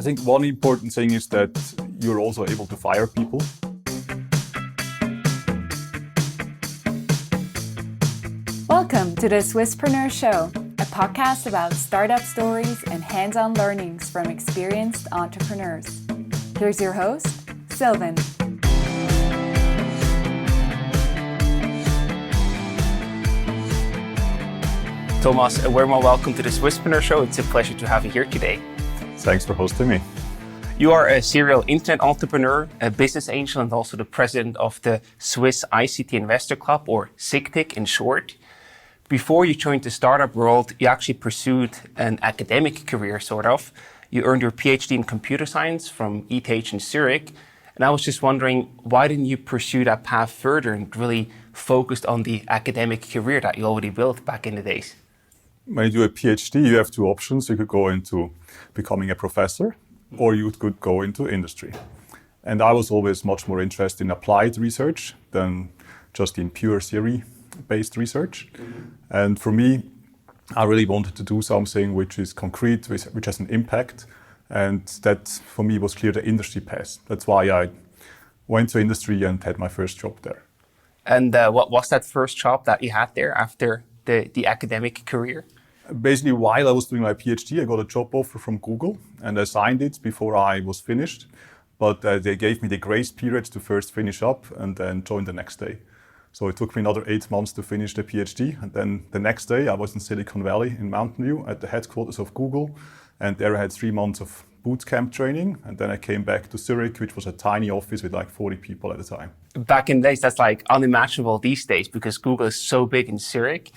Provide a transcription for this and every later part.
I think one important thing is that you're also able to fire people. Welcome to the Swisspreneur Show, a podcast about startup stories and hands-on learnings from experienced entrepreneurs. Here's your host, Sylvan. Thomas, a warm welcome to the Swisspreneur Show. It's a pleasure to have you here today. Thanks for hosting me. You are a serial internet entrepreneur, a business angel, and also the president of the Swiss ICT Investor Club, or SICTIC in short. Before you joined the startup world, you actually pursued an academic career, sort of. You earned your PhD in computer science from ETH in Zurich. And I was just wondering, why didn't you pursue that path further and really focused on the academic career that you already built back in the days? When you do a PhD, you have two options. You could go into becoming a professor, or you could go into industry. And I was always much more interested in applied research than just in pure theory-based research. And for me, I really wanted to do something which is concrete, which has an impact. And that, for me, was clear the industry path. That's why I went to industry and had my first job there. And what was that first job that you had there after the academic career? Basically, while I was doing my PhD, I got a job offer from Google, and I signed it before I was finished. But they gave me the grace period to first finish up and then join the next day. So it took me another 8 months to finish the PhD. And then the next day, I was in Silicon Valley in Mountain View at the headquarters of Google. And there I had 3 months of boot camp training. And then I came back to Zurich, which was a tiny office with like 40 people at the time. Back in the days, that's like unimaginable these days because Google is so big in Zurich.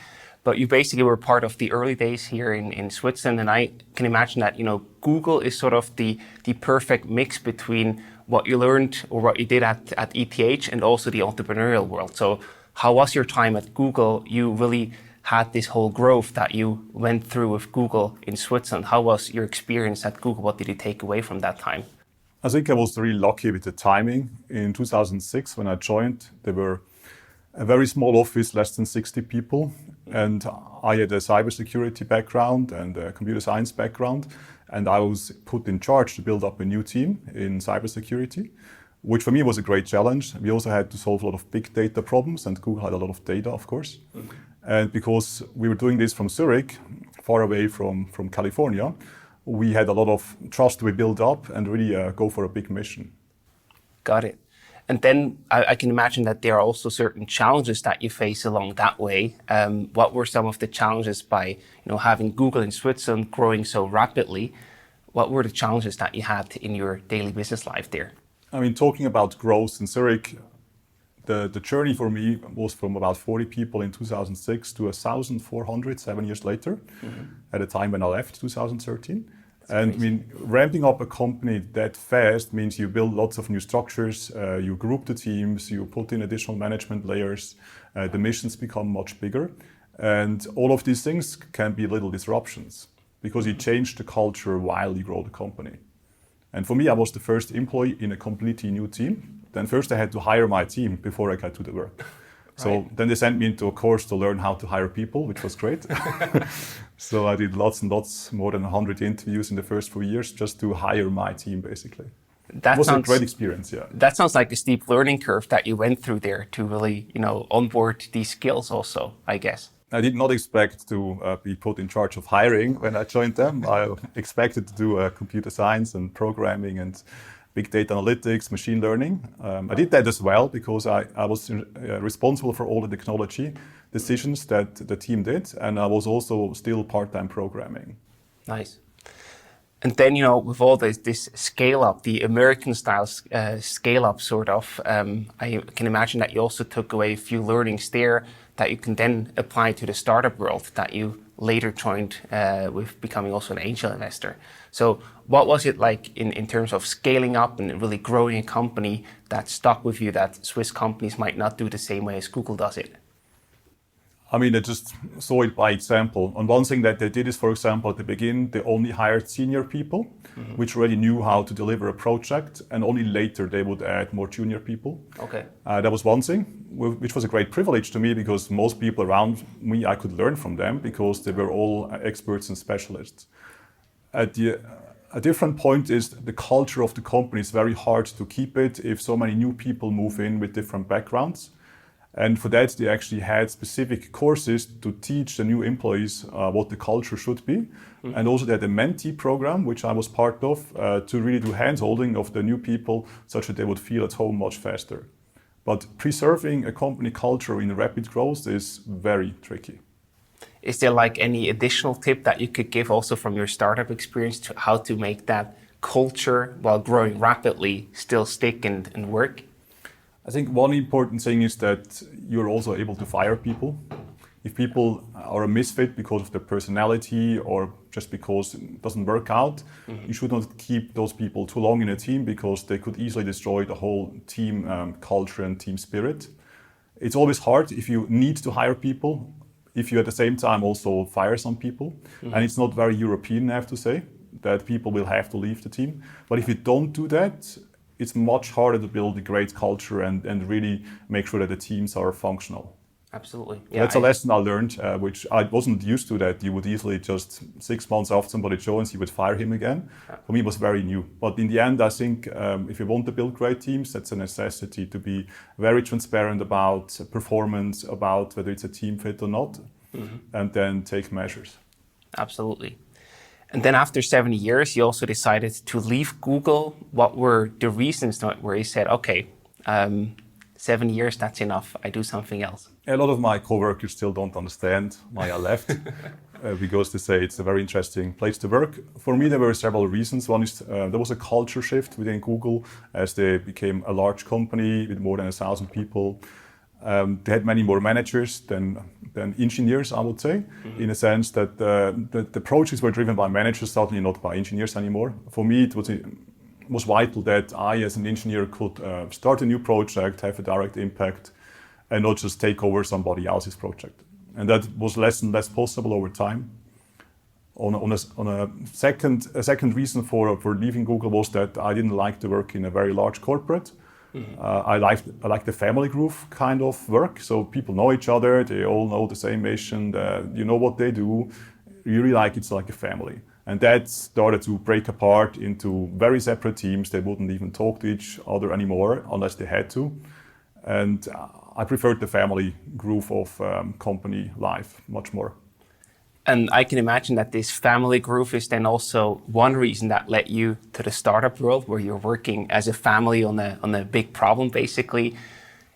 But you basically were part of the early days here in Switzerland. And I can imagine that, Google is sort of the perfect mix between what you learned or what you did at ETH and also the entrepreneurial world. So how was your time at Google? You really had this whole growth that you went through with Google in Switzerland. How was your experience at Google? What did you take away from that time? I think I was really lucky with the timing. In 2006, when I joined, there were a very small office, less than 60 people. And I had a cybersecurity background and a computer science background. And I was put in charge to build up a new team in cybersecurity, which for me was a great challenge. We also had to solve a lot of big data problems, and Google had a lot of data, of course. And because we were doing this from Zurich, far away from California, we had a lot of trust we built up and really go for a big mission. Got it. And then I can imagine that there are also certain challenges that you face along that way. What were some of the challenges by having Google in Switzerland growing so rapidly? What were the challenges that you had in your daily business life there? I mean, talking about growth in Zurich, the journey for me was from about 40 people in 2006 to 1,400 7 years later, at a time when I left 2013. And I mean, ramping up a company that fast means you build lots of new structures, you group the teams, you put in additional management layers, the missions become much bigger. And all of these things can be little disruptions because you change the culture while you grow the company. And for me, I was the first employee in a completely new team. Then first I had to hire my team before I got to the work. So then they sent me into a course to learn how to hire people, which was great. So I did lots and lots, more than 100 interviews in the first 4 years just to hire my team, basically. It was a great experience, yeah. That sounds like a steep learning curve that you went through there to really, onboard these skills also, I guess. I did not expect to be put in charge of hiring when I joined them. I expected to do computer science and programming and big data analytics, machine learning. I did that as well because I was responsible for all the technology decisions that the team did. And I was also still part-time programming. Nice. And then, with all this scale-up, the American-style scale-up sort of, I can imagine that you also took away a few learnings there that you can then apply to the startup world that you later joined with becoming also an angel investor. So what was it like in terms of scaling up and really growing a company that stuck with you that Swiss companies might not do the same way as Google does it? I mean, I just saw it by example. And one thing that they did is, for example, at the beginning, they only hired senior people, which already knew how to deliver a project. And only later they would add more junior people. Okay. That was one thing, which was a great privilege to me because most people around me, I could learn from them because they were all experts and specialists. A different point is the culture of the company is very hard to keep it if so many new people move in with different backgrounds. And for that, they actually had specific courses to teach the new employees what the culture should be. And also they had a mentee program, which I was part of, to really do hand-holding of the new people such that they would feel at home much faster. But preserving a company culture in rapid growth is very tricky. Is there like any additional tip that you could give also from your startup experience to how to make that culture while growing rapidly still stick and work? I think one important thing is that you're also able to fire people. If people are a misfit because of their personality or just because it doesn't work out, you should not keep those people too long in a team because they could easily destroy the whole team culture and team spirit. It's always hard if you need to hire people, if you at the same time also fire some people. And it's not very European, I have to say, that people will have to leave the team. But if you don't do that, it's much harder to build a great culture and really make sure that the teams are functional. Absolutely. Yeah, that's a lesson I learned, which I wasn't used to, that you would easily just 6 months after somebody joins, you would fire him again. For me, it was very new. But in the end, I think if you want to build great teams, that's a necessity to be very transparent about performance, about whether it's a team fit or not, and then take measures. Absolutely. And then after 7 years, you also decided to leave Google. What were the reasons where you said, okay, 7 years, that's enough, I do something else? A lot of my coworkers still don't understand why I left because they say it's a very interesting place to work. For me, there were several reasons. One is there was a culture shift within Google as they became a large company with more than 1,000 people. They had many more managers than engineers, I would say, in a sense that the projects were driven by managers, certainly not by engineers anymore. For me, it was vital that I, as an engineer, could start a new project, have a direct impact, and not just take over somebody else's project. And that was less and less possible over time. On a second reason for leaving Google was that I didn't like to work in a very large corporate. I like the family groove kind of work. So people know each other, they all know the same mission, you know what they do. You really like it's like a family. And that started to break apart into very separate teams. They wouldn't even talk to each other anymore unless they had to. And I preferred the family groove of company life much more. And I can imagine that this family groove is then also one reason that led you to the startup world, where you're working as a family on a big problem, basically.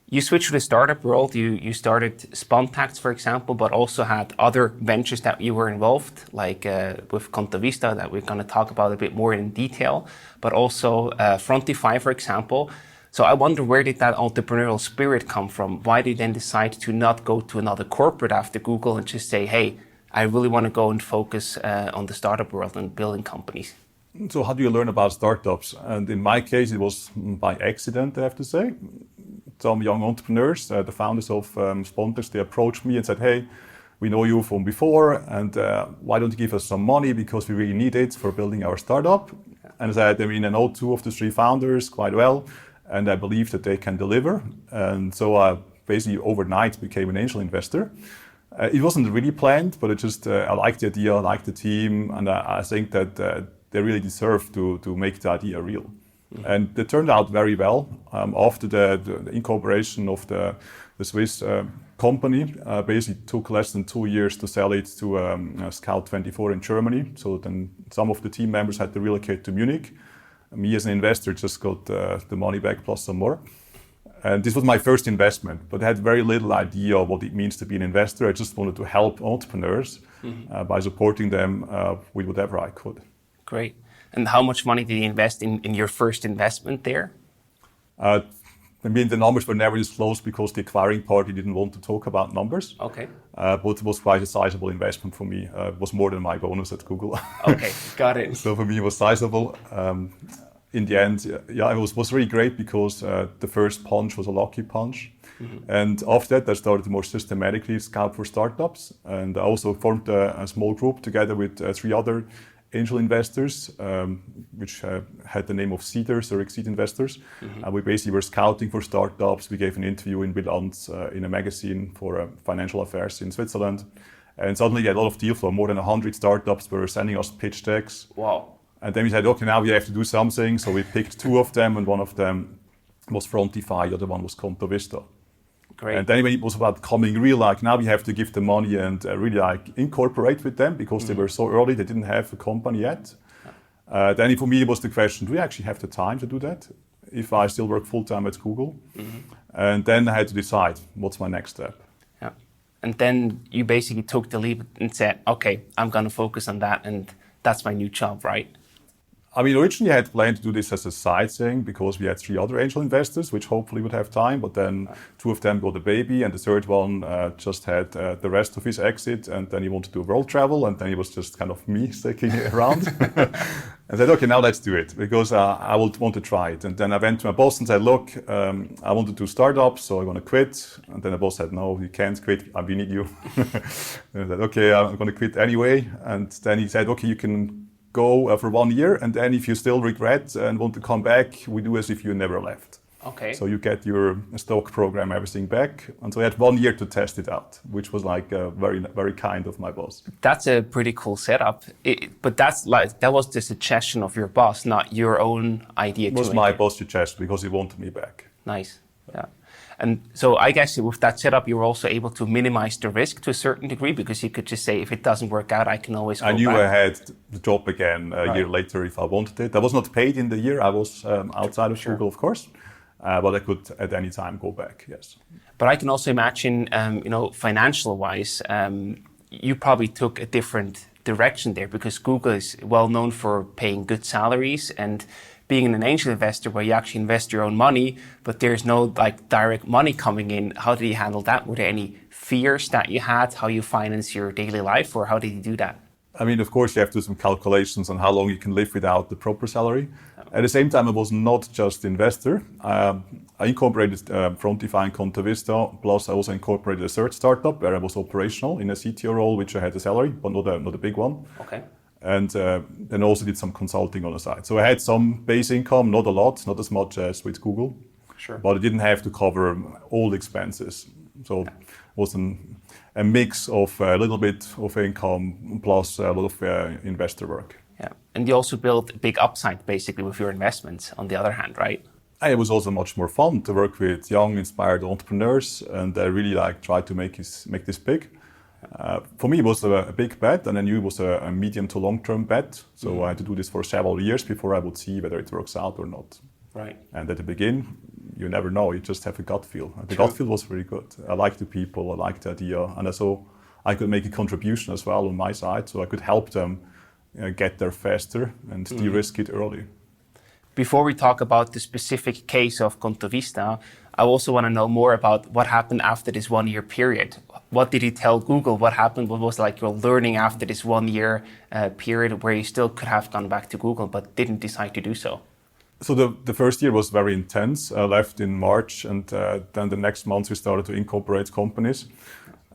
You switched to the startup world. You started Spontax, for example, but also had other ventures that you were involved, like with Contavista, that we're going to talk about a bit more in detail, but also Frontify, for example. So I wonder, where did that entrepreneurial spirit come from? Why did you then decide to not go to another corporate after Google and just say, hey, I really want to go and focus on the startup world and building companies? So how do you learn about startups? And in my case, it was by accident, I have to say. Some young entrepreneurs, the founders of Spontax, they approached me and said, hey, we know you from before, and why don't you give us some money because we really need it for building our startup? And I said, I know 2 of the 3 founders quite well, and I believe that they can deliver. And so I basically overnight became an angel investor. It wasn't really planned, but it just, I liked the idea, I liked the team, and I think that they really deserve to make the idea real. And it turned out very well. After the incorporation of the Swiss company, basically took less than 2 years to sell it to Scout24 in Germany. So then some of the team members had to relocate to Munich. Me as an investor just got the money back plus some more. And this was my first investment, but I had very little idea of what it means to be an investor. I just wanted to help entrepreneurs by supporting them with whatever I could. Great. And how much money did you invest in your first investment there? The numbers were never disclosed because the acquiring party didn't want to talk about numbers. Okay. But it was quite a sizable investment for me. It was more than my bonus at Google. Okay, got it. So for me, it was sizable. In the end, it was really great because the first punch was a lucky punch. And after that, I started to more systematically scout for startups. And I also formed a small group together with 3 other angel investors, which had the name of Seeders or Exceed Investors. We basically were scouting for startups. We gave an interview in Bilanz in a magazine for financial affairs in Switzerland. And suddenly we had a lot of deal flow. More than 100 startups were sending us pitch decks. Wow. And then we said, okay, now we have to do something. So we picked 2 of them, and one of them was Frontify, the other one was Contavista. Great. And then it was about coming real, like now we have to give them money and really like incorporate with them because they were so early, they didn't have a company yet. Then for me it was the question, do we actually have the time to do that if I still work full-time at Google? And then I had to decide what's my next step. Yeah. And then you basically took the leap and said, okay, I'm going to focus on that and that's my new job, right? I mean, originally I had planned to do this as a side thing because we had 3 other angel investors, which hopefully would have time. But then 2 of them got a baby, and the third one just had the rest of his exit, and then he wanted to do world travel, and then it was just kind of me sticking around. I said, okay, now let's do it because I would want to try it. And then I went to my boss and said, look, I want to do startups, so I want to quit. And then the boss said, no, you can't quit. We need you. And I said, okay, I'm going to quit anyway. And then he said, okay, you can go for 1 year, and then if you still regret and want to come back, we do as if you never left. Okay. So you get your stock program, everything back. And so I had 1 year to test it out, which was like very, very kind of my boss. That's a pretty cool setup. But that was the suggestion of your boss, not your own idea. It was my boss' suggestion because he wanted me back. Nice. Yeah. And so I guess with that setup, you were also able to minimize the risk to a certain degree because you could just say, if it doesn't work out, I can always go back. I knew I had the job again a year later if I wanted it. I was not paid in the year I was outside of Google, of course, but I could at any time go back, yes. But I can also imagine, financial-wise, you probably took a different direction there because Google is well known for paying good salaries and being an angel investor where you actually invest your own money, but there's no direct money coming in. How did you handle that? Were there any fears that you had, how you finance your daily life, or how did you do that? I mean, of course, you have to do some calculations on how long you can live without the proper salary. At the same time, I was not just investor. I incorporated Frontify and Contavista, plus I also incorporated a third startup where I was operational in a CTO role, which I had a salary, but not a big one. Okay. And then also did some consulting on the side. So I had some base income, not a lot, not as much as with Google. Sure. But I didn't have to cover all the expenses. So it was a mix of a little bit of income plus a lot of investor work. Yeah, and you also built a big upside basically with your investments on the other hand, right? It was also much more fun to work with young, inspired entrepreneurs, and I really tried to make this big. For me, it was a big bet, and I knew it was a medium to long-term bet. So I had to do this for several years before I would see whether it works out or not. Right. And at the beginning, you never know. You just have a gut feel. And the gut feel was really good. I liked the people, I liked the idea, and I saw I could make a contribution as well on my side, so I could help them get there faster and de-risk it early. Before we talk about the specific case of Contavista, I also want to know more about what happened after this 1 year period. What did you tell Google? What happened? What was your learning after this 1 year period where you still could have gone back to Google but didn't decide to do so? So the first year was very intense. I left in March, and then the next month we started to incorporate companies.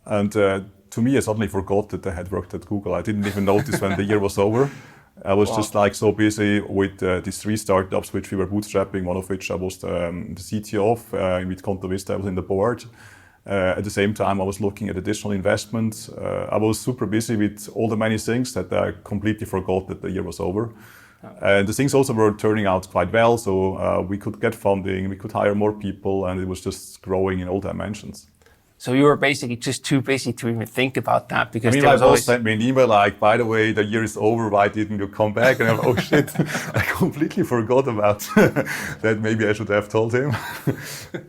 And to me, I suddenly forgot that I had worked at Google. I didn't even notice when the year was over. I was just so busy with these 3 startups which we were bootstrapping, one of which I was the CTO of. With Contavista, I was in the board. At the same time, I was looking at additional investments. I was super busy with all the many things that I completely forgot that the year was over. And the things also were turning out quite well. So we could get funding, we could hire more people, and it was just growing in all dimensions. So you were basically just too busy to even think about that because my boss sent me an email by the way, the year is over, why didn't you come back? And I'm like, oh shit, I completely forgot about that. Maybe I should have told him.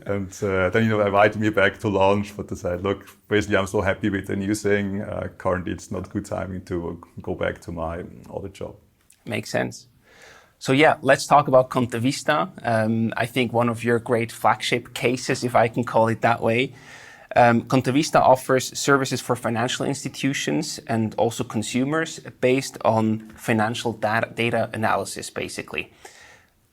And then, invited me back to lunch, but I said, look, basically I'm so happy with the new thing. Currently it's not good timing to go back to my other job. Makes sense. So yeah, let's talk about Contavista. I think one of your great flagship cases, if I can call it that way. Contavista offers services for financial institutions and also consumers based on financial data analysis, basically.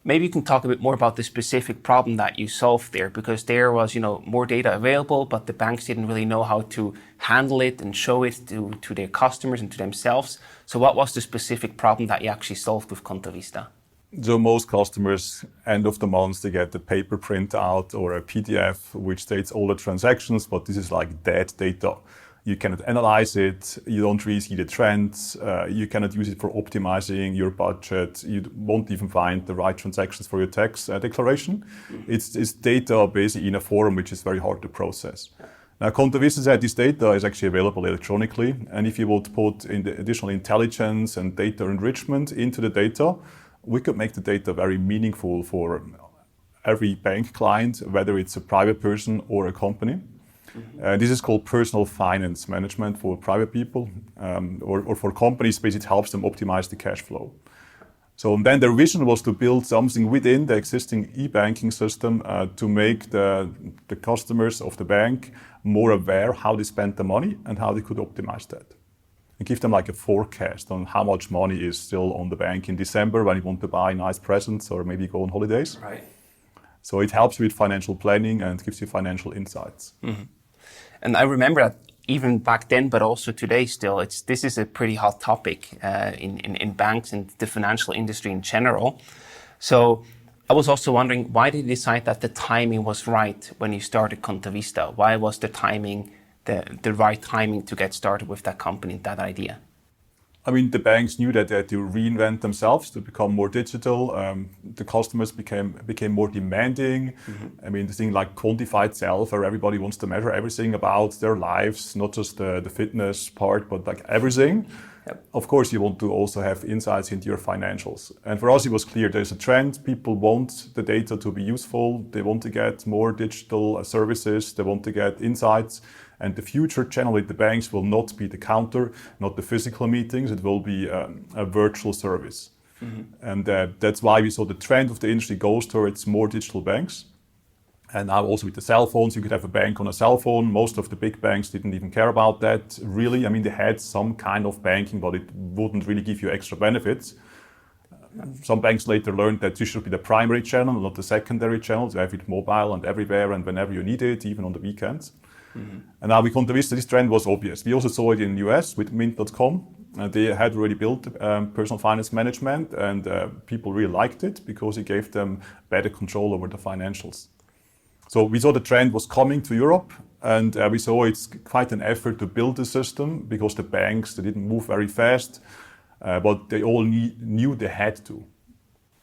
Maybe you can talk a bit more about the specific problem that you solved there, because there was, more data available, but the banks didn't really know how to handle it and show it to their customers and to themselves. So what was the specific problem that you actually solved with Contavista? So most customers, end of the month, they get a paper printout or a PDF which states all the transactions, but this is like dead data. you cannot analyze it, you don't really see the trends, you cannot use it for optimizing your budget, you won't even find the right transactions for your tax declaration. It's data basically in a form which is very hard to process. Now, Contavista said this data is actually available electronically, and if you would put in the additional intelligence and data enrichment into the data, we could make the data very meaningful for every bank client, whether it's a private person or a company. This is called personal finance management for private people, or for companies, basically it helps them optimize the cash flow. So then their vision was to build something within the existing e-banking system to make the customers of the bank more aware how they spent the money and how they could optimize that. And give them like a forecast on how much money is still on the bank in December when you want to buy nice presents or maybe go on holidays. Right. So it helps with financial planning and gives you financial insights. Mm-hmm. And I remember that even back then, but also today still, this is a pretty hot topic in banks and the financial industry in general. So I was also wondering, why did you decide that the timing was right when you started Contavista? Why was the timing the right timing to get started with that company, that idea? I mean, the banks knew that they had to reinvent themselves to become more digital. The customers became more demanding. Mm-hmm. I mean, the thing like quantify itself, where everybody wants to measure everything about their lives, not just the fitness part, but like everything. Yep. Of course, you want to also have insights into your financials. And for us, it was clear there's a trend. People want the data to be useful. They want to get more digital services. They want to get insights. And the future channel with the banks will not be the counter, not the physical meetings. It will be a virtual service. Mm-hmm. And that's why we saw the trend of the industry goes towards more digital banks. And now also with the cell phones, you could have a bank on a cell phone. Most of the big banks didn't even care about that, really. I mean, they had some kind of banking, but it wouldn't really give you extra benefits. Some banks later learned that this should be the primary channel, not the secondary channel. To have it mobile and everywhere and whenever you need it, even on the weekends. Mm-hmm. And now with Contavista, this trend was obvious. We also saw it in the US with Mint.com. They had already built personal finance management, and people really liked it because it gave them better control over the financials. So we saw the trend was coming to Europe, and we saw it's quite an effort to build the system because the banks, they didn't move very fast, but they all knew they had to.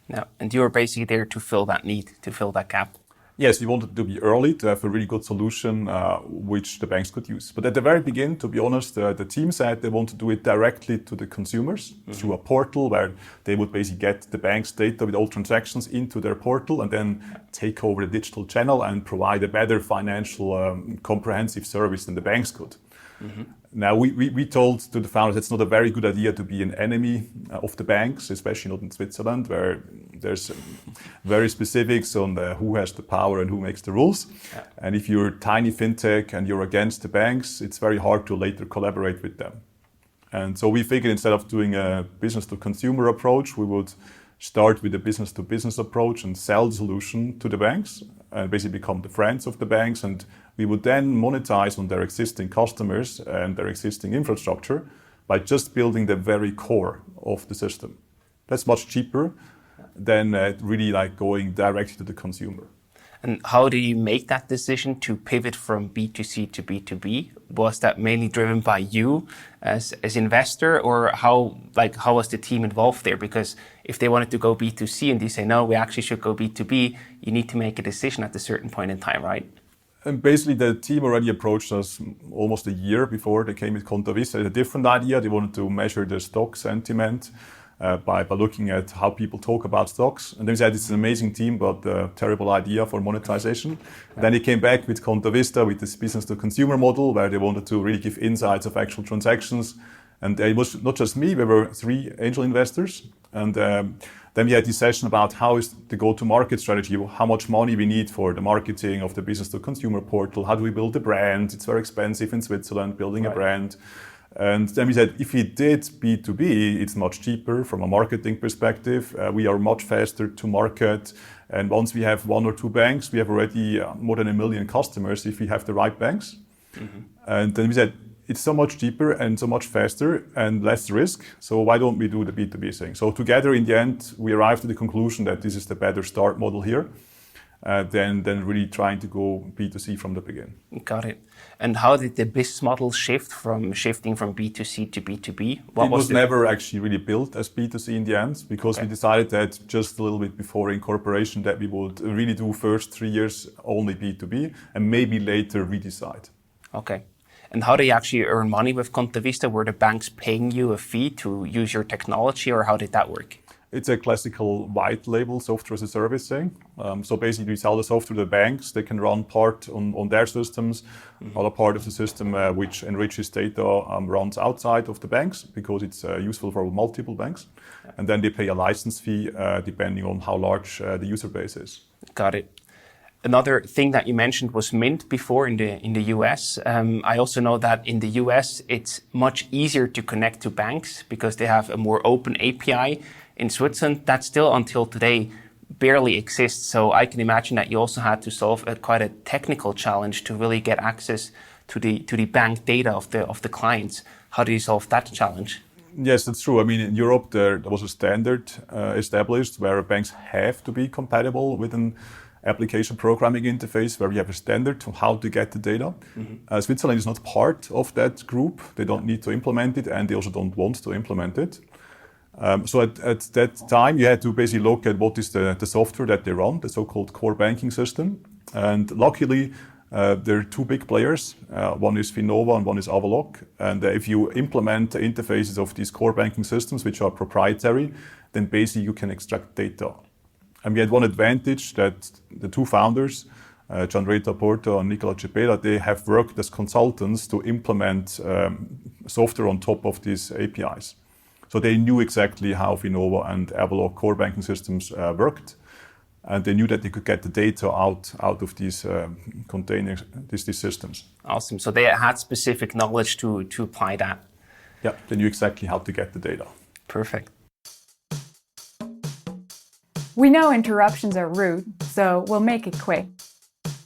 Yeah, and you were basically there to fill that need, to fill that gap. Yes, we wanted to be early, to have a really good solution which the banks could use. But at the very beginning, to be honest, the team said they want to do it directly to the consumers through a portal where they would basically get the bank's data with all transactions into their portal and then take over the digital channel and provide a better financial comprehensive service than the banks could. Mm-hmm. Now, we told to the founders it's not a very good idea to be an enemy of the banks, especially not in Switzerland, where there's very specifics on who has the power and who makes the rules. Yeah. And if you're a tiny fintech and you're against the banks, it's very hard to later collaborate with them. And so we figured instead of doing a business-to-consumer approach, we would start with a business-to-business approach and sell the solution to the banks and basically become the friends of the banks. And we would then monetize on their existing customers and their existing infrastructure by just building the very core of the system. That's much cheaper than really like going directly to the consumer. And how do you make that decision to pivot from B2C to B2B? Was that mainly driven by you as investor, or how was the team involved there? Because if they wanted to go B2C and they say, no, we actually should go B2B, you need to make a decision at a certain point in time, right? And basically the team already approached us almost a year before they came with Contavista. They had a different idea. They wanted to measure the stock sentiment by looking at how people talk about stocks. And they said it's an amazing team, but a terrible idea for monetization. Yeah. Then they came back with Contavista with this business-to-consumer model where they wanted to really give insights of actual transactions. And it was not just me, there were 3 angel investors. And then we had this session about how is the go-to-market strategy, how much money we need for the marketing of the business-to-consumer portal, how do we build a brand? It's very expensive in Switzerland, building a brand. And then we said, if we did B2B, it's much cheaper from a marketing perspective. We are much faster to market. And once we have 1 or 2 banks, we have already more than 1 million customers if we have the right banks. Mm-hmm. And then we said, it's so much cheaper and so much faster and less risk. So why don't we do the B2B thing? So together, in the end, we arrived at the conclusion that this is the better start model here. than really trying to go B2C from the beginning. Got it. And how did the business model shifting from B2C to B2B? It was never actually really built as B2C in the end, because we decided that just a little bit before incorporation that we would really do first 3 years only B2B and maybe later redecide. Okay. And how do you actually earn money with Contavista? Were the banks paying you a fee to use your technology, or how did that work? It's a classical white label software as a service thing. So basically, we sell the software to the banks. They can run part on their systems. Other part of the system which enriches data runs outside of the banks because it's useful for multiple banks. And then they pay a license fee depending on how large the user base is. Got it. Another thing that you mentioned was Mint before in the US. I also know that in the US it's much easier to connect to banks because they have a more open API. In Switzerland, that still until today barely exists. So I can imagine that you also had to solve quite a technical challenge to really get access to the bank data of the clients. How do you solve that challenge? Yes, that's true. I mean, in Europe, there was a standard established where banks have to be compatible with an application programming interface where we have a standard on how to get the data. Switzerland is not part of that group. They don't need to implement it, and they also don't want to implement it. So at that time, you had to basically look at what is the software that they run, the so-called core banking system. And luckily, there are two big players. One is Finova and one is Avaloq. And if you implement the interfaces of these core banking systems, which are proprietary, then basically you can extract data. And we had one advantage that the two founders, Gianretta Porto and Nicola Cepeda, they have worked as consultants to implement software on top of these APIs. So they knew exactly how Finova and Avaloq core banking systems worked, and they knew that they could get the data out of these containers, these systems. Awesome. So they had specific knowledge to apply that. Yeah, they knew exactly how to get the data. Perfect. We know interruptions are rude, so we'll make it quick.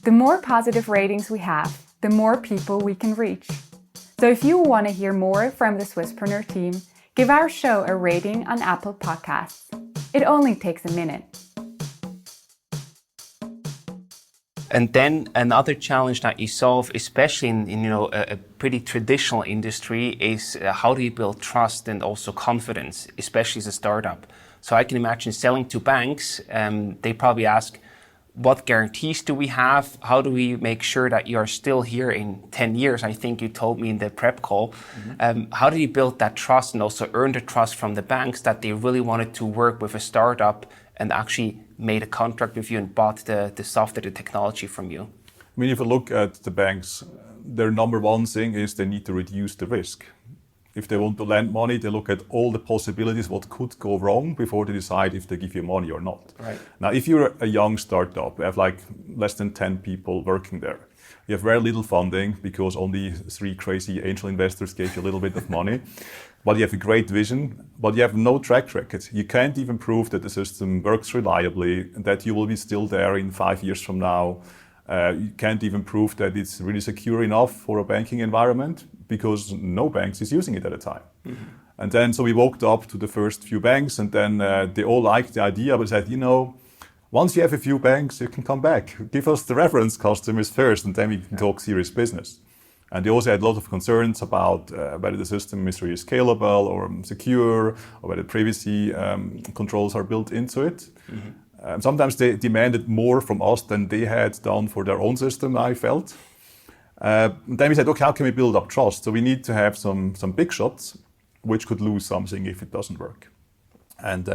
The more positive ratings we have, the more people we can reach. So if you want to hear more from the Swisspreneur team, give our show a rating on Apple Podcasts. It only takes a minute. And then another challenge that you solve, especially in a pretty traditional industry, is how do you build trust and also confidence, especially as a startup. So I can imagine selling to banks, they probably ask, what guarantees do we have? How do we make sure that you are still here in 10 years? I think you told me in the prep call. How do you build that trust and also earn the trust from the banks that they really wanted to work with a startup and actually made a contract with you and bought the software, the technology from you? I mean, if you look at the banks, their number one thing is they need to reduce the risk. If they want to lend money, they look at all the possibilities, what could go wrong before they decide if they give you money or not. Right. Now, if you're a young startup, you have like less than 10 people working there. You have very little funding because only 3 crazy angel investors gave you a little bit of money. But you have a great vision, but you have no track record. You can't even prove that the system works reliably, that you will be still there in 5 years from now. You can't even prove that it's really secure enough for a banking environment because no banks is using it at a time. And then, so we walked up to the first few banks, and then they all liked the idea, but said, once you have a few banks, you can come back. Give us the reference customers first, and then we can talk serious business. And they also had a lot of concerns about whether the system is really scalable or secure, or whether privacy controls are built into it. Sometimes they demanded more from us than they had done for their own system, I felt. Then we said, okay, how can we build up trust? So we need to have some big shots, which could lose something if it doesn't work. And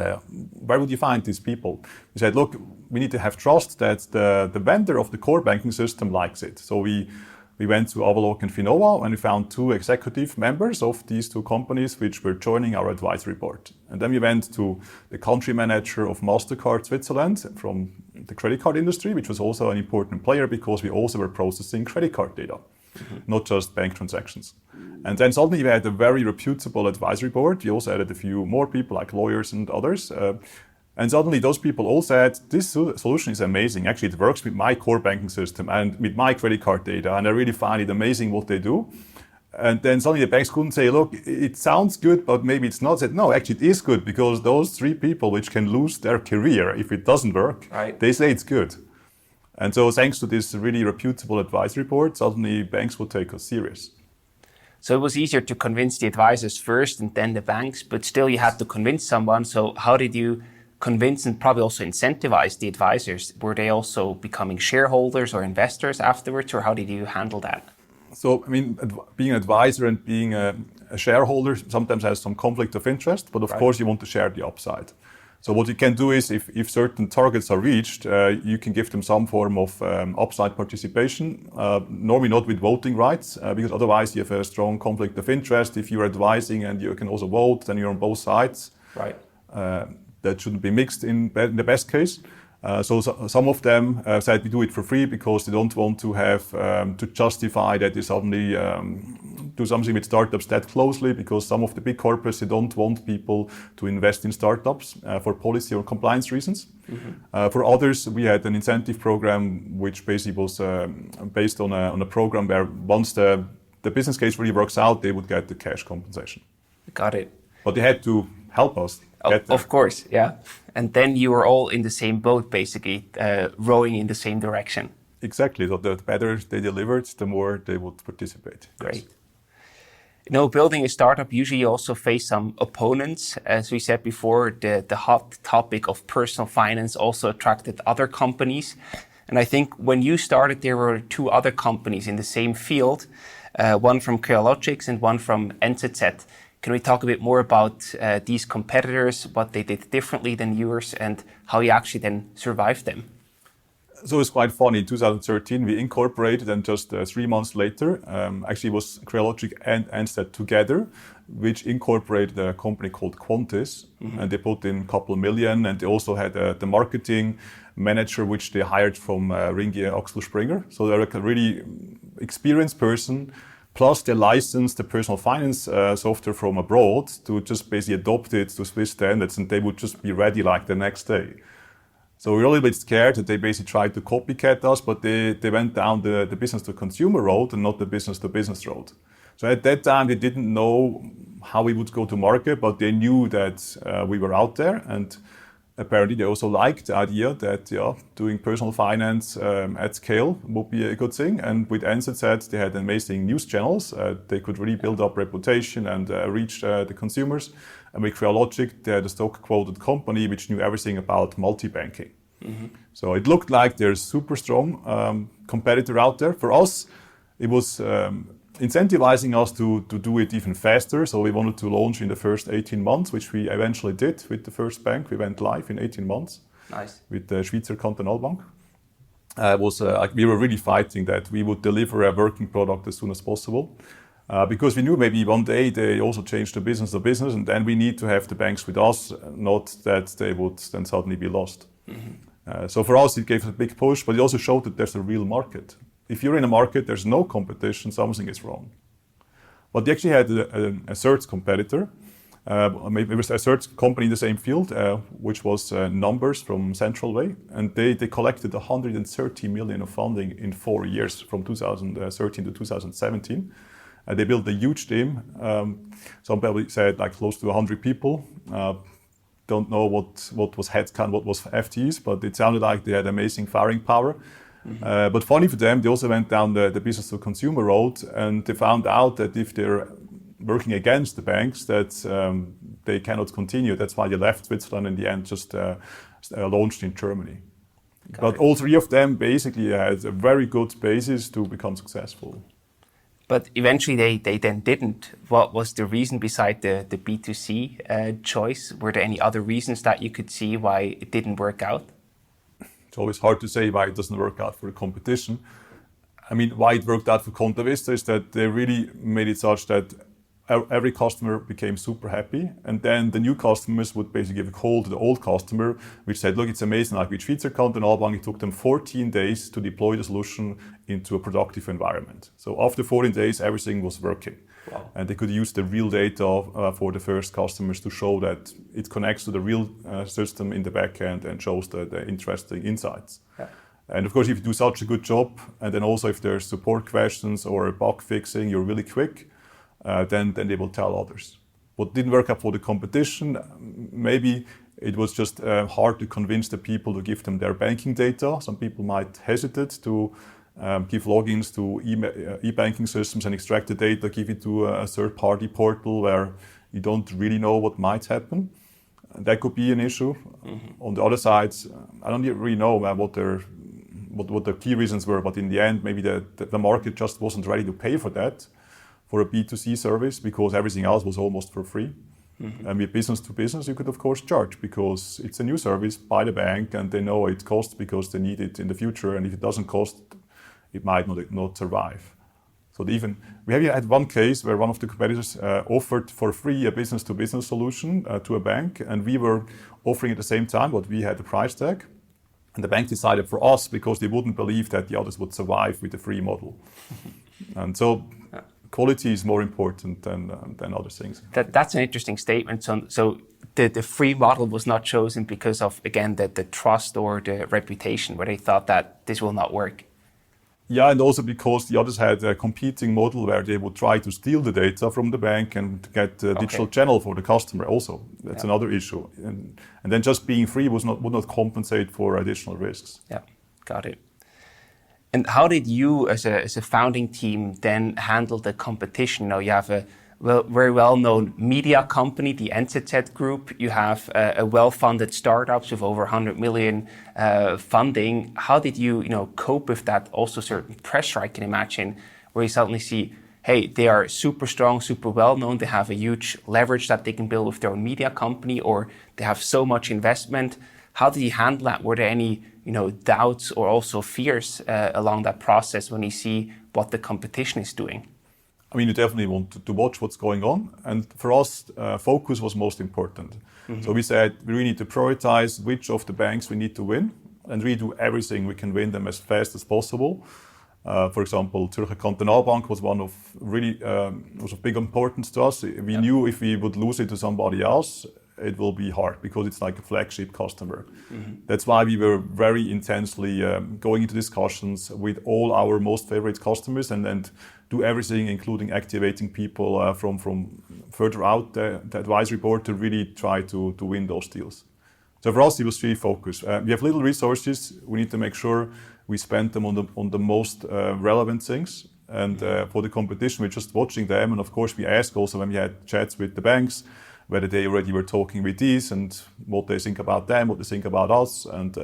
where would you find these people? We said, look, we need to have trust that the vendor of the core banking system likes it. So we went to Avaloq and Finova, and we found 2 executive members of these 2 companies which were joining our advisory board. And then we went to the country manager of MasterCard Switzerland from the credit card industry, which was also an important player because we also were processing credit card data, not just bank transactions. And then suddenly we had a very reputable advisory board. We also added a few more people like lawyers and others. And suddenly those people all said, this solution is amazing. Actually, it works with my core banking system and with my credit card data. And I really find it amazing what they do. And then suddenly the banks couldn't say, look, it sounds good, but maybe it's not. Said, no, actually it is good because those 3 people which can lose their career if it doesn't work, right, they say it's good. And so thanks to this really reputable advisory board, suddenly banks would take us serious. So it was easier to convince the advisors first and then the banks, but still you had to convince someone. So how did you convince and probably also incentivize the advisors? Were they also becoming shareholders or investors afterwards, or how did you handle that? So, I mean, being an advisor and being a shareholder sometimes has some conflict of interest, but of course you want to share the upside. So what you can do is, if certain targets are reached, you can give them some form of upside participation, normally not with voting rights, because otherwise you have a strong conflict of interest. If you're advising and you can also vote, then you're on both sides. Right. That shouldn't be mixed in the best case. So some of them said we do it for free because they don't want to have to justify that they suddenly do something with startups that closely, because some of the big corporates, they don't want people to invest in startups for policy or compliance reasons. For others, we had an incentive program which basically was based on a program where once the business case really works out, they would get the cash compensation. Got it. But they had to help us. Of course, yeah. And then you were all in the same boat, basically, rowing in the same direction. Exactly. So the better they delivered, the more they would participate. Great. Yes. You know, building a startup, usually you also face some opponents. As we said before, the hot topic of personal finance also attracted other companies. And I think when you started, there were two other companies in the same field, one from Crealogics and one from NZZ. Can we talk a bit more about these competitors, what they did differently than yours, and how you actually then survived them? So it's quite funny. In 2013, we incorporated, and just 3 months later, actually it was Crealogic and NZZ together, which incorporated a company called Quantis, and they put in a couple million, and they also had the marketing manager, which they hired from Ringier Axel Springer. So they're a really experienced person. Plus, they licensed the personal finance software from abroad to just basically adopt it to Swiss standards, and they would just be ready like the next day. So we were a little bit scared that they basically tried to copycat us, but they went down the business to consumer road and not the business to business road. So at that time, they didn't know how we would go to market, but they knew that we were out there, and apparently they also liked the idea that doing personal finance at scale would be a good thing. And with NZZ, they had amazing news channels. They could really build up reputation and reach the consumers. And with Crealogic, they had a stock-quoted company which knew everything about multi-banking. So it looked like there's a super strong competitor out there. For us, it was incentivizing us to do it even faster. So we wanted to launch in the first 18 months, which we eventually did with the first bank. We went live in 18 months. Nice. With the Schweizer Kantonalbank. We were really fighting that we would deliver a working product as soon as possible. Because we knew maybe one day they also changed the business to business, and then we need to have the banks with us, not that they would then suddenly be lost. So for us, it gave us a big push, but it also showed that there's a real market. If you're in a market, there's no competition, something is wrong. But they actually had a third competitor. Maybe it was a third company in the same field, which was Numbers from Central Way. And they collected 130 million of funding in 4 years, from 2013 to 2017. They built a huge team. Some people said like close to 100 people. Don't know what was headcount, what was FTEs, but it sounded like they had amazing firing power. But funny for them, they also went down the business to consumer road, and they found out that if they're working against the banks, that they cannot continue. That's why they left Switzerland in the end, just launched in Germany. But all three of them basically had a very good basis to become successful. But eventually they then didn't. What was the reason beside the B2C choice? Were there any other reasons that you could see why it didn't work out? It's always hard to say why it doesn't work out for the competition. I mean, why it worked out for Contavista is that they really made it such that every customer became super happy. And then the new customers would basically give a call to the old customer, which said, look, it's amazing. Like with Schweizer Kantonalbank, it took them 14 days to deploy the solution into a productive environment. So after 14 days, everything was working. Wow. And they could use the real data for the first customers to show that it connects to the real system in the back end and shows the interesting insights. Yeah. And of course, if you do such a good job, and then also if there's support questions or bug fixing, you're really quick, then they will tell others. What didn't work out for the competition, maybe It was just hard to convince the people to give them their banking data. Some people might hesitate to give logins to e-banking systems and extract the data, give it to a third-party portal where you don't really know what might happen. That could be an issue. On the other side, I don't really know what the key reasons were, but in the end, maybe the market just wasn't ready to pay for that, for a B2C service, because everything else was almost for free. And with business to business, you could of course charge because it's a new service by the bank and they know it costs because they need it in the future. And if it doesn't cost, it might not survive. So we have had one case where one of the competitors offered for free a business to business solution to a bank, and we were offering at the same time, but we had the price tag. And the bank decided for us because they wouldn't believe that the others would survive with the free model. And so quality is more important than other things. That's an interesting statement. So the free model was not chosen because of, again, the trust or the reputation, where they thought that this will not work. Yeah, and also because the others had a competing model where they would try to steal the data from the bank and get a digital channel for the customer also. That's another issue. And then just being free would not compensate for additional risks. Yeah, got it. And how did you, as a founding team, then handle the competition? You have a very well-known media company, the NZZ Group. You have a well-funded startups with over 100 million funding. How did you, cope with that? Also, certain pressure, I can imagine, where you suddenly see, hey, they are super strong, super well-known. They have a huge leverage that they can build with their own media company, or they have so much investment. How did you handle that? Were there any, doubts or also fears along that process when you see what the competition is doing? I mean, you definitely want to watch what's going on. And for us, focus was most important. So we said we really need to prioritize which of the banks we need to win and really do everything we can win them as fast as possible. For example, Zürcher Kantonalbank was one of really was of big importance to us. We knew if we would lose it to somebody else, it will be hard because it's like a flagship customer. That's why we were very intensely going into discussions with all our most favorite customers and do everything, including activating people from further out the advisory board to really try to win those deals. So for us, it was really focused. We have little resources. We need to make sure we spend them on the most relevant things. And for the competition, we're just watching them. And of course, we ask also when we had chats with the banks, whether they already were talking with these and what they think about them, what they think about us. And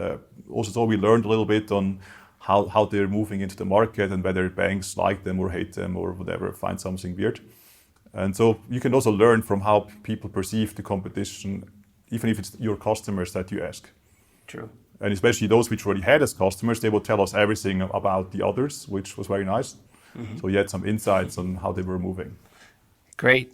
also so we learned a little bit on how they're moving into the market and whether banks like them or hate them or whatever, find something weird. And so you can also learn from how people perceive the competition, even if it's your customers that you ask. True. And especially those which already had as customers, they would tell us everything about the others, which was very nice. So you had some insights on how they were moving. Great.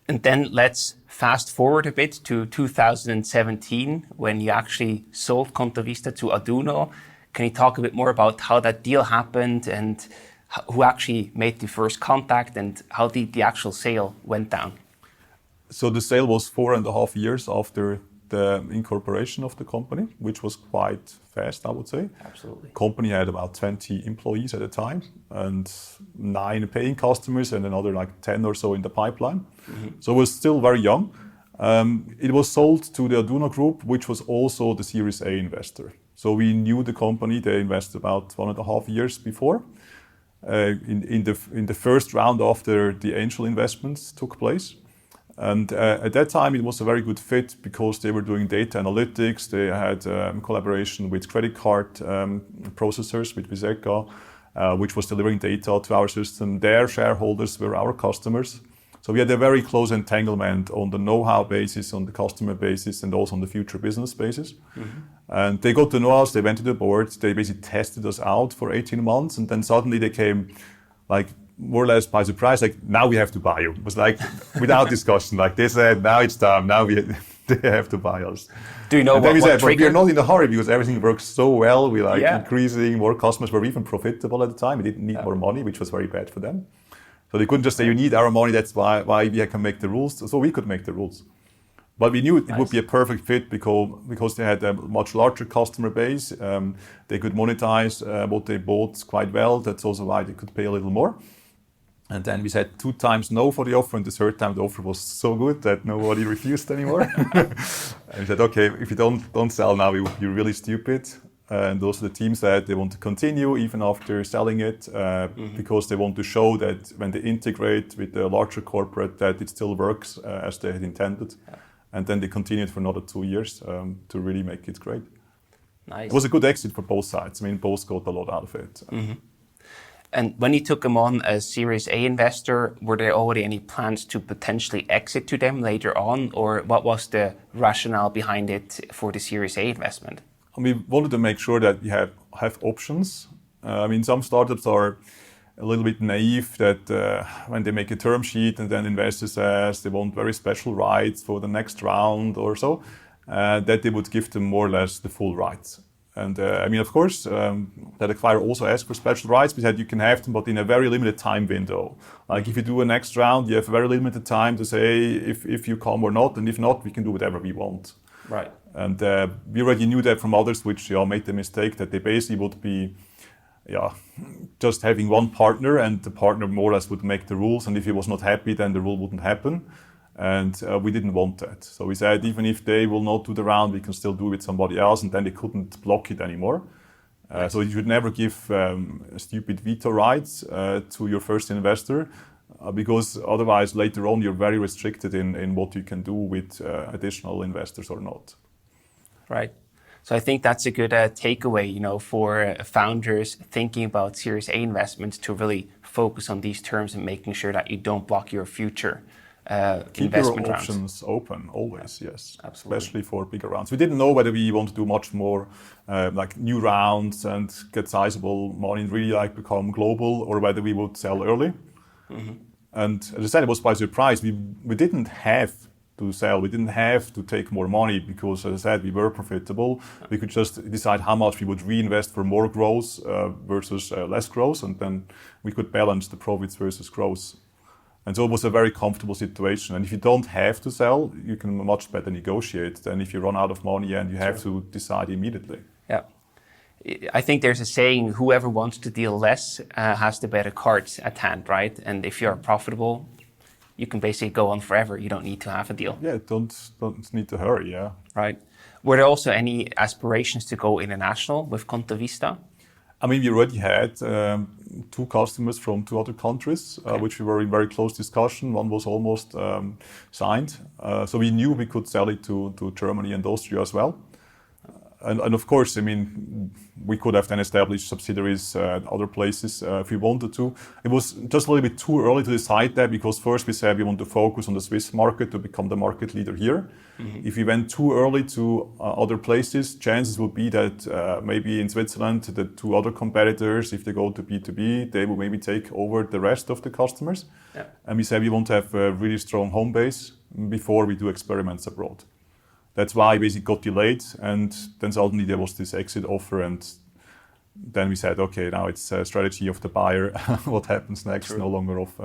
And then let's fast forward a bit to 2017, when you actually sold Contavista to Aduno. Can you talk a bit more about how that deal happened and who actually made the first contact and how the actual sale went down? So the sale was 4.5 years after the incorporation of the company, which was quite fast, I would say. Absolutely. The company had about 20 employees at the time and 9 paying customers and another like 10 or so in the pipeline. So it was still very young. It was sold to the Aduno Group, which was also the Series A investor. So we knew the company. They invested about 1.5 years before in the first round after the angel investments took place. And at that time, it was a very good fit because they were doing data analytics. They had collaboration with credit card processors, with Viseka, which was delivering data to our system. Their shareholders were our customers. So we had a very close entanglement on the know-how basis, on the customer basis, and also on the future business basis. And they got to know us. They went to the board. They basically tested us out for 18 months. And then suddenly they came like more or less by surprise, like, now we have to buy you. It was like, without discussion, like they said, now it's time, now they have to buy us. Do you know what triggered? But we're not in a hurry because everything works so well. We increasing, more customers were even profitable at the time. We didn't need more money, which was very bad for them. So they couldn't just say, you need our money, that's why we can make the rules. So we could make the rules. But we knew it would be a perfect fit because they had a much larger customer base. They could monetize what they bought quite well. That's also why they could pay a little more. And then we said 2 times no for the offer, and the third time the offer was so good that nobody refused anymore. And we said, okay, if you don't sell now, you're really stupid. And also the team said they want to continue even after selling it because they want to show that when they integrate with the larger corporate that it still works as they had intended. Yeah. And then they continued for another 2 years to really make it great. Nice. It was a good exit for both sides. I mean, both got a lot out of it. And when you took them on as Series A investor, were there already any plans to potentially exit to them later on? Or what was the rationale behind it for the Series A investment? We wanted to make sure that we have options. I mean, some startups are a little bit naive that when they make a term sheet and then investor says they want very special rights for the next round or so, that they would give them more or less the full rights. And I mean, of course, that acquirer also asked for special rights. We said you can have them, but in a very limited time window. Like if you do a next round, you have a very limited time to say if you come or not, and if not, we can do whatever we want. Right. And we already knew that from others, which made the mistake that they basically would be just having one partner, and the partner more or less would make the rules. And if he was not happy, then the rule wouldn't happen. And we didn't want that. So we said, even if they will not do the round, we can still do it with somebody else, and then they couldn't block it anymore. So you should never give stupid veto rights to your first investor, because otherwise later on you're very restricted in what you can do with additional investors or not. Right. So I think that's a good takeaway, for founders thinking about Series A investments, to really focus on these terms and making sure that you don't block your future Keep investment your rounds. options open, always, yes. Absolutely. Especially for bigger rounds. We didn't know whether we want to do much more like new rounds and get sizable money and really like become global, or whether we would sell early. And as I said, it was by surprise. We didn't have to sell. We didn't have to take more money because, as I said, we were profitable. We could just decide how much we would reinvest for more growth versus less growth, and then we could balance the profits versus growth. And so it was a very comfortable situation. And if you don't have to sell, you can much better negotiate than if you run out of money and you have to decide immediately. Yeah. I think there's a saying, whoever wants to deal less has the better cards at hand, right? And if you're profitable, you can basically go on forever. You don't need to have a deal. Yeah, don't need to hurry, yeah. Right. Were there also any aspirations to go international with Contavista? I mean, we already had 2 customers from 2 other countries, which we were in very close discussion. One was almost signed. So we knew we could sell it to Germany and Austria as well. And of course, I mean, we could have then established subsidiaries at other places if we wanted to. It was just a little bit too early to decide that, because first we said we want to focus on the Swiss market to become the market leader here. If we went too early to other places, chances would be that maybe in Switzerland, the 2 other competitors, if they go to B2B, they will maybe take over the rest of the customers. Yeah. And we said we want to have a really strong home base before we do experiments abroad. That's why it basically got delayed, and then suddenly there was this exit offer, and then we said, okay, now it's a strategy of the buyer. What happens next? True. No longer of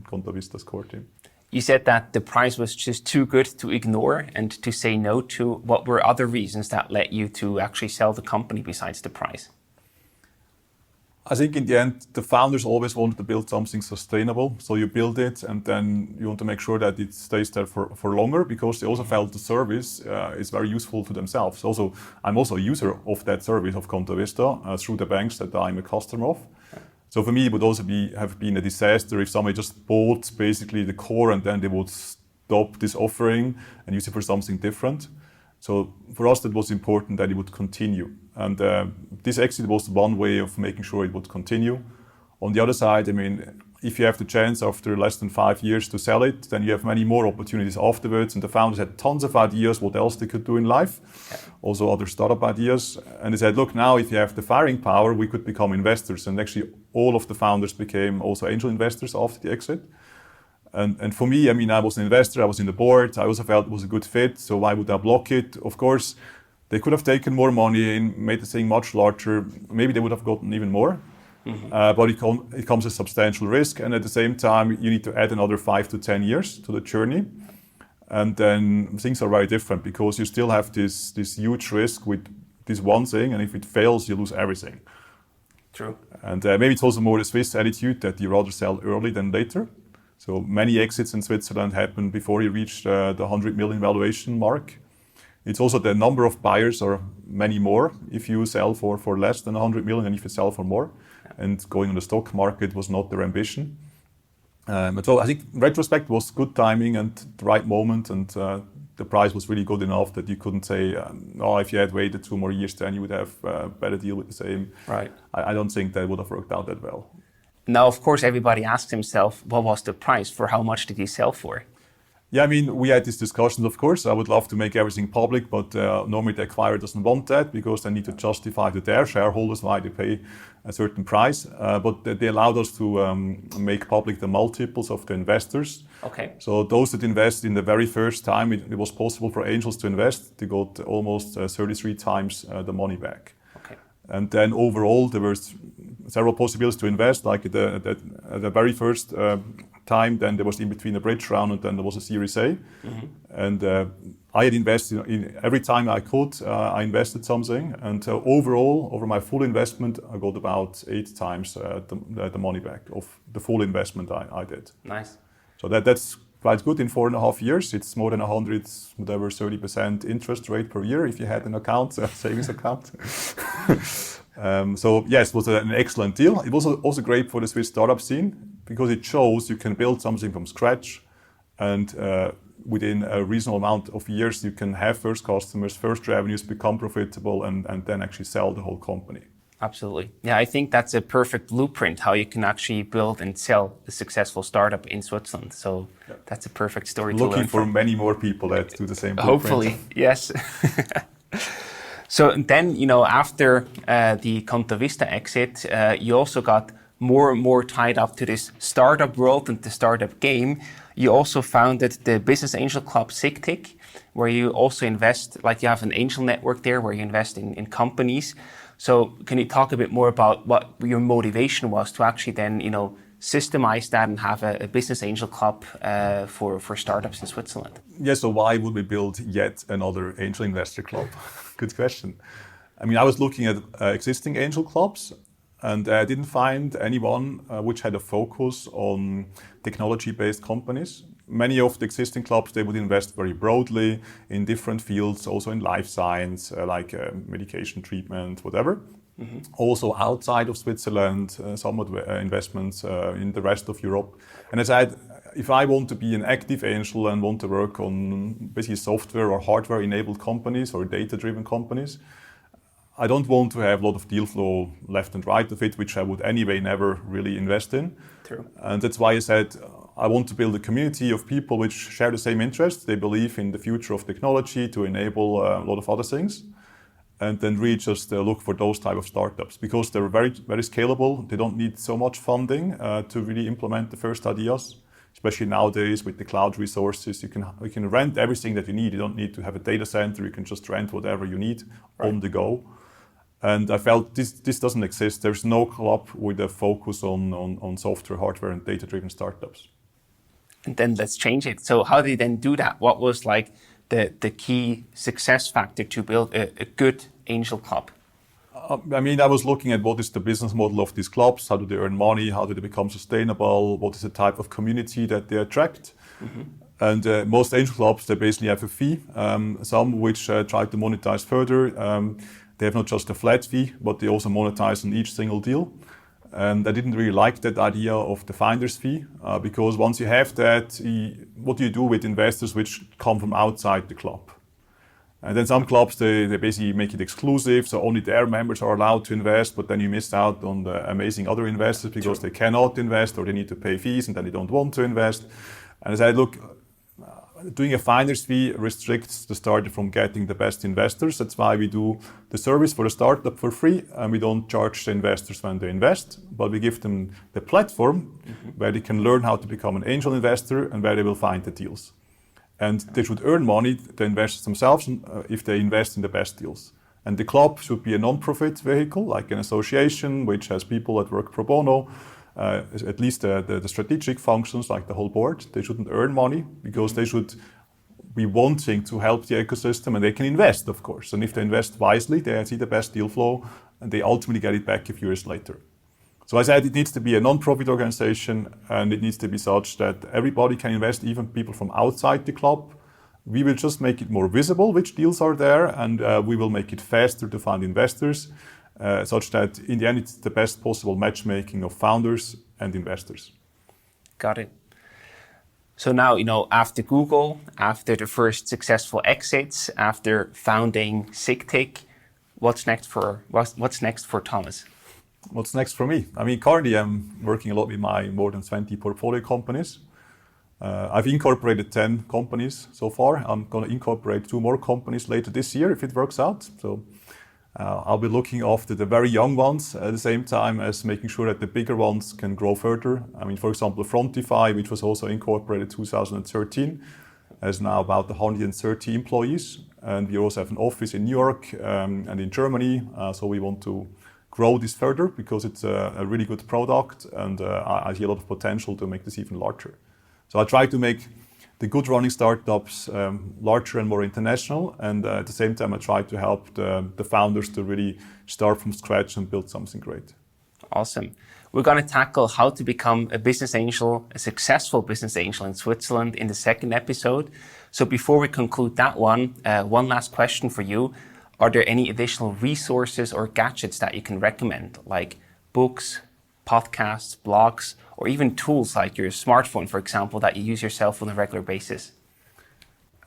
Contavista's core team. You said that the price was just too good to ignore and to say no to. What were other reasons that led you to actually sell the company besides the price? I think in the end, the founders always wanted to build something sustainable. So you build it, and then you want to make sure that it stays there for longer, because they also felt the service is very useful to themselves. Also, I'm also a user of that service of Contavista through the banks that I'm a customer of. So for me, it would also have been a disaster if somebody just bought basically the core and then they would stop this offering and use it for something different. So for us, that was important that it would continue. And this exit was one way of making sure it would continue. On the other side, I mean, if you have the chance after less than 5 years to sell it, then you have many more opportunities afterwards. And the founders had tons of ideas what else they could do in life, also other startup ideas. And they said, look, now if you have the firing power, we could become investors. And actually, all of the founders became also angel investors after the exit. And for me, I mean, I was an investor, I was in the board, I also felt it was a good fit, so why would I block it? Of course, they could have taken more money and made the thing much larger. Maybe they would have gotten even more. But it comes a substantial risk, and at the same time, you need to add another 5 to 10 years to the journey. And then things are very different, because you still have this huge risk with this one thing, and if it fails, you lose everything. True. And maybe it's also more the Swiss attitude that you rather sell early than later. So many exits in Switzerland happened before you reach the 100 million valuation mark. It's also the number of buyers are many more if you sell for less than 100 million than if you sell for more. And going on the stock market was not their ambition. But so I think in retrospect was good timing and the right moment, and the price was really good enough that you couldn't say, if you had waited 2 more years, then you would have a better deal with the same. Right. I don't think that would have worked out that well. Now, of course, everybody asks himself, what was the price? For how much did he sell for? Yeah, I mean, we had these discussions, of course. I would love to make everything public, but normally the acquirer doesn't want that because they need to justify to their shareholders why they pay a certain price. But they allowed us to make public the multiples of the investors. Okay. So those that invest in the very first time, it was possible for angels to invest. They got almost 33 times the money back. Okay. And then overall, there were several possibilities to invest, like at the very first time, then there was in between a bridge round and then there was a Series A. Mm-hmm. And I had invested in every time I could, I invested something. And overall, over my full investment, I got about 8 times the money back of the full investment I did. Nice. So that's quite good in 4.5 years. It's more than 30% interest rate per year if you had an account, a savings account. So yes, it was an excellent deal. It was also great for the Swiss startup scene because it shows you can build something from scratch, and within a reasonable amount of years you can have first customers, first revenues, become profitable, and then actually sell the whole company. Absolutely. Yeah, I think that's a perfect blueprint how you can actually build and sell a successful startup in Switzerland. So that's a perfect story to learn Looking for many more people that do the same blueprint. Hopefully, yes. So then, after the Contavista exit, you also got more and more tied up to this startup world and the startup game. You also founded the Business Angel Club SIGTIC, where you also invest, like you have an angel network there where you invest in companies. So can you talk a bit more about what your motivation was to actually then, systemize that and have a business angel club for startups in Switzerland? Yeah, so why would we build yet another angel investor club? Good question. I mean, I was looking at existing angel clubs and I didn't find anyone which had a focus on technology-based companies. Many of the existing clubs, they would invest very broadly in different fields, also in life science, like medication treatment, whatever. Mm-hmm. Also outside of Switzerland, somewhat investments in the rest of Europe. And I said, if I want to be an active angel and want to work on basically software or hardware-enabled companies or data-driven companies, I don't want to have a lot of deal flow left and right of it, which I would anyway never really invest in. True. And that's why I said, I want to build a community of people which share the same interests. They believe in the future of technology to enable a lot of other things. And then really just look for those type of startups because they're very, very scalable. They don't need so much funding to really implement the first ideas. Especially nowadays with the cloud resources, you can rent everything that you need. You don't need to have a data center. You can just rent whatever you need on the go. And I felt this doesn't exist. There's no club with a focus on software, hardware, and data-driven startups. And then let's change it. So how did you then do that? What was like the key success factor to build a good angel club? I was looking at what is the business model of these clubs, how do they earn money, how do they become sustainable, what is the type of community that they attract. Mm-hmm. And most angel clubs, they basically have a fee, some which try to monetize further. They have not just a flat fee, but they also monetize on each single deal. And I didn't really like that idea of the finder's fee, because once you have that, what do you do with investors which come from outside the club? And then some clubs, they basically make it exclusive, so only their members are allowed to invest, but then you miss out on the amazing other investors because they cannot invest or they need to pay fees and then they don't want to invest. And I said, look, doing a finder's fee restricts the startup from getting the best investors. That's why we do the service for the startup for free, and we don't charge the investors when they invest, but we give them the platform where they can learn how to become an angel investor and where they will find the deals. And they should earn money, the investors themselves, if they invest in the best deals. And the club should be a non-profit vehicle, like an association, which has people that work pro bono, at least the strategic functions, like the whole board. They shouldn't earn money because they should be wanting to help the ecosystem, and they can invest, of course. And if they invest wisely, they see the best deal flow, and they ultimately get it back a few years later. So I said it needs to be a non-profit organization, and it needs to be such that everybody can invest, even people from outside the club. We will just make it more visible which deals are there, and we will make it faster to find investors, such that in the end it's the best possible matchmaking of founders and investors. Got it. So now, after Google, after the first successful exits, after founding SigTig, what's next for Thomas? What's next for me? I mean, currently I'm working a lot with my more than 20 portfolio companies. I've incorporated 10 companies so far. I'm going to incorporate 2 more companies later this year if it works out. So I'll be looking after the very young ones at the same time as making sure that the bigger ones can grow further. I mean, for example, Frontify, which was also incorporated 2013, has now about 130 employees. And we also have an office in New York and in Germany. So we want to grow this further because it's a really good product, and I see a lot of potential to make this even larger. So I try to make the good running startups larger and more international, and at the same time I try to help the founders to really start from scratch and build something great. Awesome. We're going to tackle how to become a business angel, a successful business angel in Switzerland in the second episode. So before we conclude that one last question for you. Are there any additional resources or gadgets that you can recommend, like books, podcasts, blogs, or even tools like your smartphone, for example, that you use yourself on a regular basis?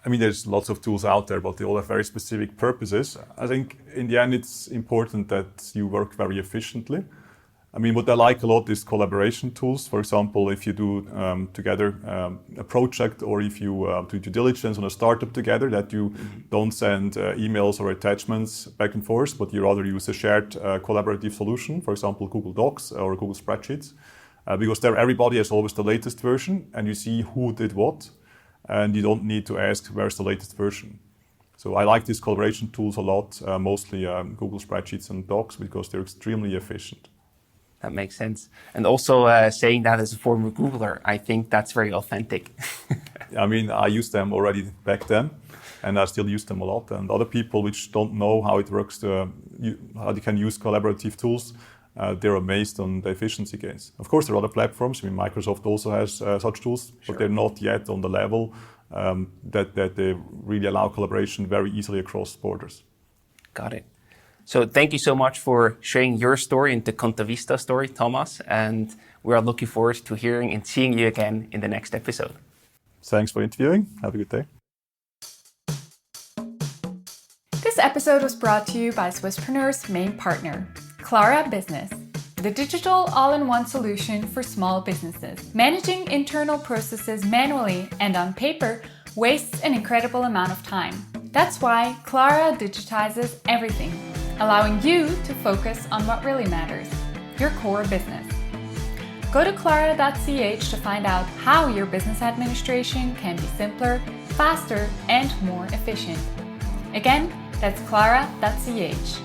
I mean, there's lots of tools out there, but they all have very specific purposes. I think in the end, it's important that you work very efficiently. I mean, what I like a lot is collaboration tools. For example, if you do together a project, or if you do due diligence on a startup together, that you don't send emails or attachments back and forth, but you rather use a shared collaborative solution, for example, Google Docs or Google Spreadsheets, because there everybody has always the latest version, and you see who did what, and you don't need to ask where's the latest version. So I like these collaboration tools a lot, mostly Google Spreadsheets and Docs, because they're extremely efficient. That makes sense. And also saying that as a former Googler, I think that's very authentic. I mean, I used them already back then, and I still use them a lot. And other people which don't know how it works, how they can use collaborative tools, they're amazed on the efficiency gains. Of course, there are other platforms. I mean, Microsoft also has such tools, but they're not yet on the level that they really allow collaboration very easily across borders. Got it. So thank you so much for sharing your story and the Contavista story, Thomas. And we are looking forward to hearing and seeing you again in the next episode. Thanks for interviewing. Have a good day. This episode was brought to you by Swisspreneurs' main partner, Clara Business, the digital all-in-one solution for small businesses. Managing internal processes manually and on paper wastes an incredible amount of time. That's why Clara digitizes everything, allowing you to focus on what really matters, your core business. Go to clara.ch to find out how your business administration can be simpler, faster, and more efficient. Again, that's clara.ch.